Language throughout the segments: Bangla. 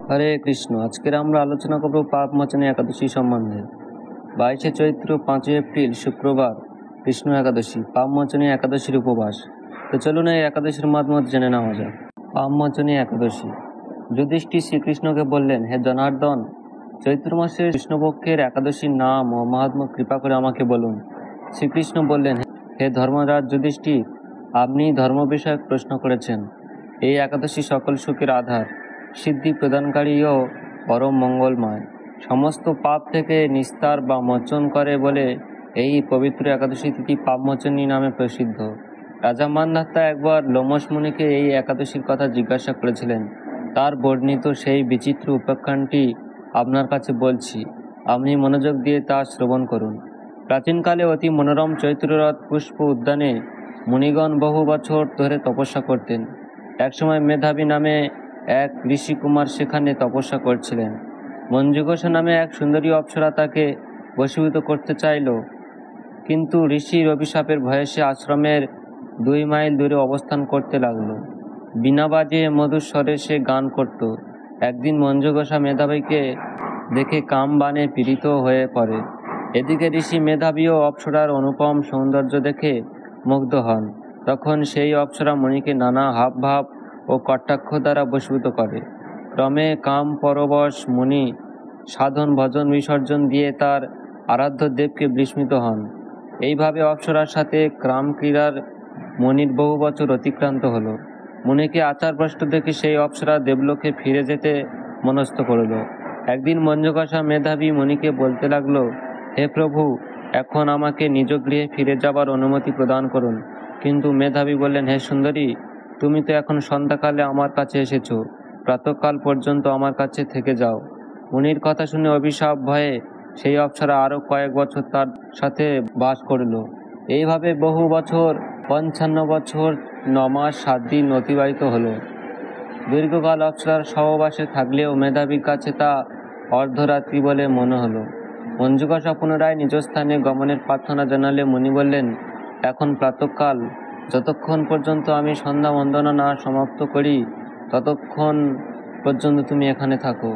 হরে কৃষ্ণ। আজকের আমরা আলোচনা করব পাপ মোচনী একাদশী সম্বন্ধে। 22শে চৈত্র, 5ই এপ্রিল শুক্রবার, কৃষ্ণ একাদশী, পাপ মোচনী একাদশীর উপবাস। তো চলুন এই একাদশীর মাধ্যমে জেনে নেওয়া যাক। পাপ মোচনী একাদশী। যুধিষ্ঠির শ্রীকৃষ্ণকে বললেন, হে জনার্দন, চৈত্র মাসের কৃষ্ণপক্ষের একাদশীর নাম ও মাহাত্ম্য কৃপা করে আমাকে বলুন। শ্রীকৃষ্ণ বললেন, হে ধর্মরাজ যুধিষ্ঠির, আপনি ধর্ম বিষয়ক প্রশ্ন করেছেন। এই একাদশী সকল সুখের আধার, সিদ্ধি প্রদানকারী ও পরম মঙ্গলময়, সমস্ত পাপ থেকে নিস্তার বা মোচন করে বলে এই পবিত্র একাদশী তিথি পাপমোচনী নামে প্রসিদ্ধ। রাজা মান্ধাতা একবার লোমশ মুনিকে এই একাদশীর কথা জিজ্ঞাসা করেছিলেন। তার বর্ণিত সেই বিচিত্র উপাখ্যানটি আপনার কাছে বলছি, আপনি মনোযোগ দিয়ে তা শ্রবণ করুন। প্রাচীনকালে অতি মনোরম চৈত্ররথ পুষ্প উদ্যানে মুনিগণ বহু বছর ধরে তপস্যা করতেন। একসময় মেধাবী নামে এক ঋষিকুমার সেখানে তপস্যা করছিলেন। মঞ্জুঘোষা নামে এক সুন্দরী অপ্সরা তাকে বশীভূত করতে চাইল, কিন্তু ঋষির অভিশাপের ভয়ে সে আশ্রমের 2 মাইল দূরে অবস্থান করতে লাগলো। বিনা বাজিয়ে মধুর স্বরে সে গান করত। একদিন মঞ্জুঘোষা মেধাবীকে দেখে কাম বানে পীড়িত হয়ে পড়ে। এদিকে ঋষি মেধাবী ও অপ্সরার অনুপম সৌন্দর্য দেখে মুগ্ধ হন। তখন সেই অপ্সরা মুনিকে নানা হাবভাব ও কটাক্ষ দ্বারা বশীভূত করে। ক্রমে কাম পরবশ মুনি সাধন ভজন বিসর্জন দিয়ে তার আরাধ্য দেবকে বিস্মিত হন। এইভাবে অপ্সরার সাথে ক্রাম ক্রীড়ার মুনির বহু বছর অতিক্রান্ত হলো। মুনিকে আচারভ্রষ্ট দেখে সেই অপ্সরা দেবলোকে ফিরে যেতে মনস্থ করল। একদিন মঞ্জুঘোষা মেধাবী মুনিকে বলতে লাগলো, হে প্রভু, এখন আমাকে নিজ গৃহে ফিরে যাবার অনুমতি প্রদান করুন। কিন্তু মেধাবী বললেন, হে সুন্দরী, তুমি তো এখন সন্ধ্যাকালে আমার কাছে এসেছো, প্রাতঃকাল পর্যন্ত আমার কাছে থেকে যাও। মুনির কথা শুনে অভিশাপ ভয়ে সেই অপ্সরা আরও কয়েক বছর তার সাথে বাস করল। এইভাবে বহু বছর, 55 বছর 9 মাস 7 দিন অতিবাহিত হলো। দীর্ঘকাল অপ্সরার সহবাসে থাকলেও মেধাবীর কাছে তা অর্ধরাত্রি বলে মনে হলো। মঞ্জুঘোষা পুনরায় নিজ স্থানে গমনের প্রার্থনা জানালে মুনি বললেন, এখন প্রাতঃকাল, যতক্ষণ পর্যন্ত আমি সন্ধ্যা বন্দনা না সমাপ্ত করি ততক্ষণ পর্যন্ত তুমি এখানে থাকো।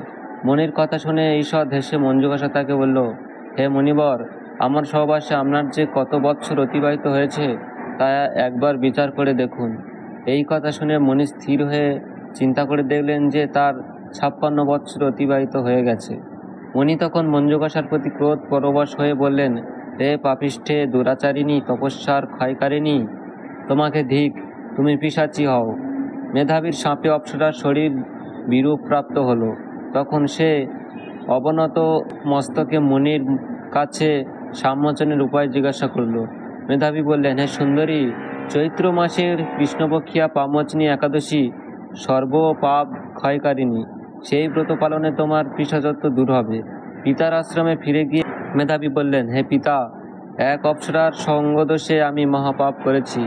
মুনির কথা শুনে ঈষৎ হেসে মঞ্জুঘোষা তাকে বলল, হে মুনিবর, আমার সহবাসে আপনার যে কত বৎসর অতিবাহিত হয়েছে তা একবার বিচার করে দেখুন। এই কথা শুনে মুনি স্থির হয়ে চিন্তা করে দেখলেন যে তার 56 বৎসর অতিবাহিত হয়ে গেছে। মুনি তখন মঞ্জুঘোষার প্রতি ক্রোধ পরবশ হয়ে বললেন, হে পাপিষ্ঠে, দুরাচারিণী, তপস্যার ক্ষয়কারিণী, তোমাকে ধিক, তুমি পিশাচী হও। মেধাবীর সাপে অপ্সরার শরীর বিরূপ প্রাপ্ত হলো। তখন সে অবনত মস্তকে মুনির কাছে সাম্মোচনের উপায় জিজ্ঞাসা করল। মেধাবী বললেন, হে সুন্দরী, চৈত্র মাসের কৃষ্ণপক্ষিয়া পাপমোচনী একাদশী সর্ব পাপ ক্ষয়কারিণী। সেই ব্রত পালনে তোমার পিশাচত্ব দূর হবে। পিতার আশ্রমে ফিরে গিয়ে মেধাবী বললেন, হে পিতা, এক অপ্সরার সঙ্গদোষে আমি মহাপাপ করেছি।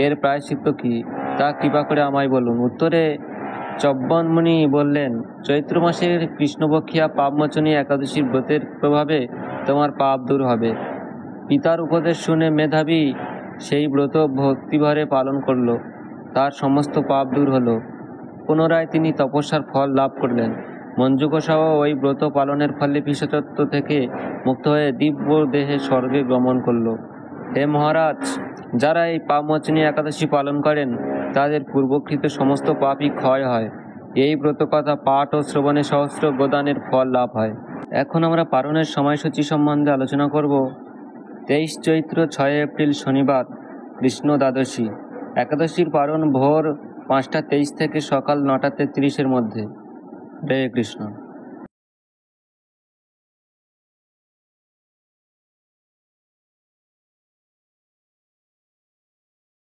এর প্রায়শ্চিত্ত কি, তা কৃপা করে আমায় বলুন। উত্তরে চব্বন মুনি বললেন, চৈত্র মাসের কৃষ্ণপক্ষিয়া পাপমোচনী একাদশীর ব্রতের প্রভাবে তোমার পাপ দূর হবে। পিতার উপদেশ শুনে মেধাবী সেই ব্রত ভক্তিভরে পালন করল। তার সমস্ত পাপ দূর হলো। পুনরায় তিনি তপস্যার ফল লাভ করলেন। মঞ্জুঘোষাও ওই ব্রত পালনের ফলে পিশাচত্ব থেকে মুক্ত হয়ে দিব্য দেহে স্বর্গে গমন করল। হে মহারাজ, যারা এই পাপমোচনী একাদশী পালন করেন তাদের পূর্বকৃত সমস্ত পাপই ক্ষয় হয়। এই ব্রতকথা পাঠ ও শ্রবণে সহস্র গোদানের ফল লাভ হয়। এখন আমরা পালনের সময়সূচি সম্বন্ধে আলোচনা করব। 23 চৈত্র, 6 এপ্রিল শনিবার, কৃষ্ণ দ্বাদশী। একাদশীর পালন ভোর 5টা 23 থেকে সকাল 9টা 33-এর মধ্যে। হরে কৃষ্ণ।